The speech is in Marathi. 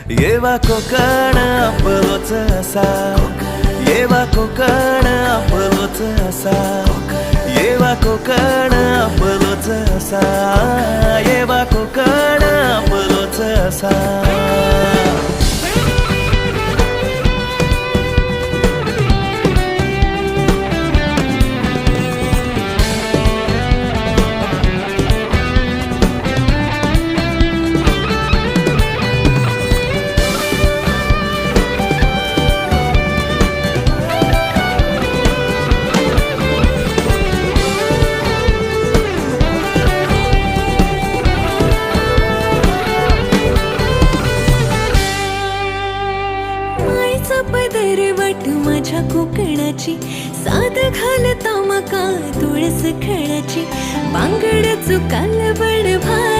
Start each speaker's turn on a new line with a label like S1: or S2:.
S1: येवा कोकण आपलोच असा, येवा कोकण आपलोच असा, येवा कोकण आपलोच असा, येवा कोकण आपलोच असा.
S2: पदरवट माझ्या कोकणाची, साद घालता मका तुळस खणाची, बांगड्याचं कालवण भात